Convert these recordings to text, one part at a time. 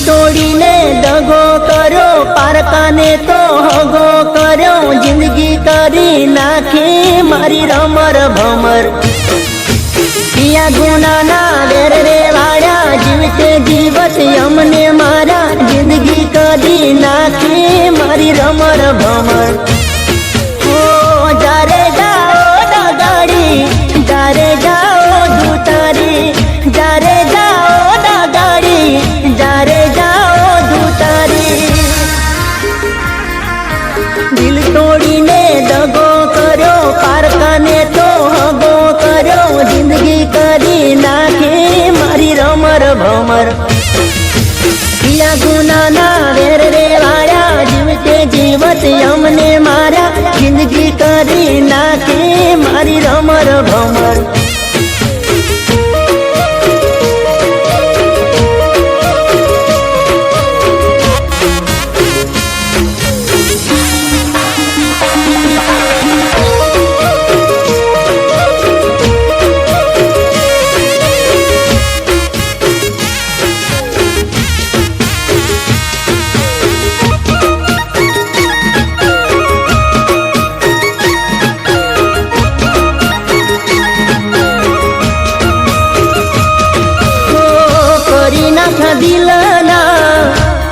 तोड़ीने दगो करो पारकाने तो हगो करो जिंदगी करी नाखी मारी रमर भमर पिया गुना ना वेर रे वाड़ा जीवते जीवत यमने मारा जिंदगी करी नाखी मारी रमर भमर ओ जारे जाओ डगाड़ी जारे जाओ दूतारी जारे जाओ डगाड़ी जारे जाओ दूतारी दिल तोड़ीने दगो करो पारकाने तो हगो करो जिंदगी करी नाखी मारी रमर भमर पिया गुना ना वेर रे वाड़ा जीवते जीवत यमने मारा जिंदगी करी नाखी मारी रमर भमर दिलना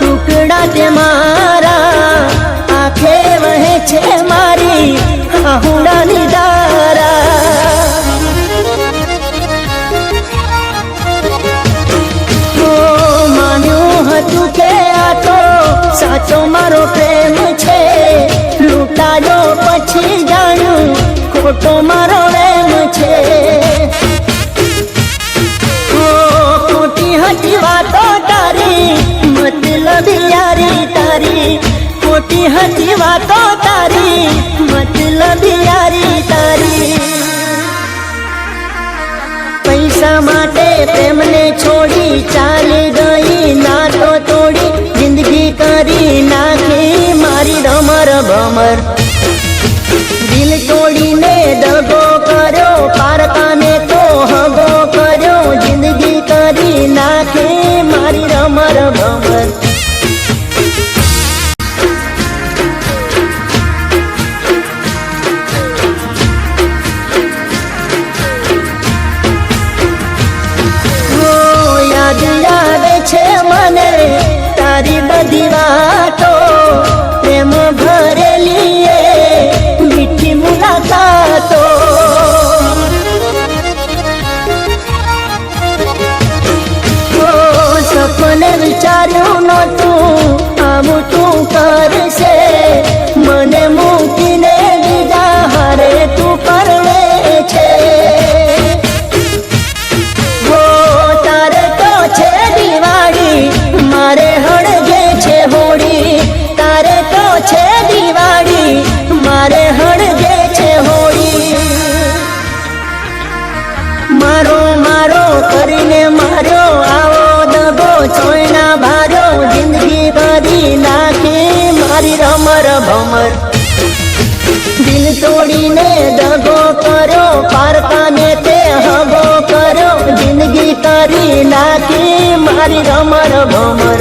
टुकड़ा ते मारा आखे वहे छे मारी आहुडानी दारा ओ मान्यू हतु के आ तो साचो मारो प्रेम छे लूटायो पछी जाणू खोटो मारो प्रेम छे हटी वातो तारी मतलब यारी तारी खोटी हटी वातो तारी मतलब यारी तारी पैसा माटे प्रेम ने छोड़ी चाली गई ना तो तोड़ी जिंदगी करी नाखी मारी रमर भमर दिल तोड़ी ने दगो करो पारकाने तो हगो करो जिंदगी करी नाखे मारी रमर भमर ओ याद आवे छे मने तारी बधी वातो प्रेम भरेली मीठी मुलाकातो सपने विचार्यू नतु आमु तू करशे मने मूकीने बीजा हारे तू परवे छे वो तारे तो छे दिवाળી मारे हड़गे छे होड़ी तारे तो छे दिवाળી मारे हड़गे छे होड़ी मारो मारो करीने मारो आओ छोयना भारो जिंदगी भरी नाखी मारी रमर भमर दिल तोड़ीने दगो करो पारकाने ते हगो करो जिंदगी करी नाखी मारी रमर भमर।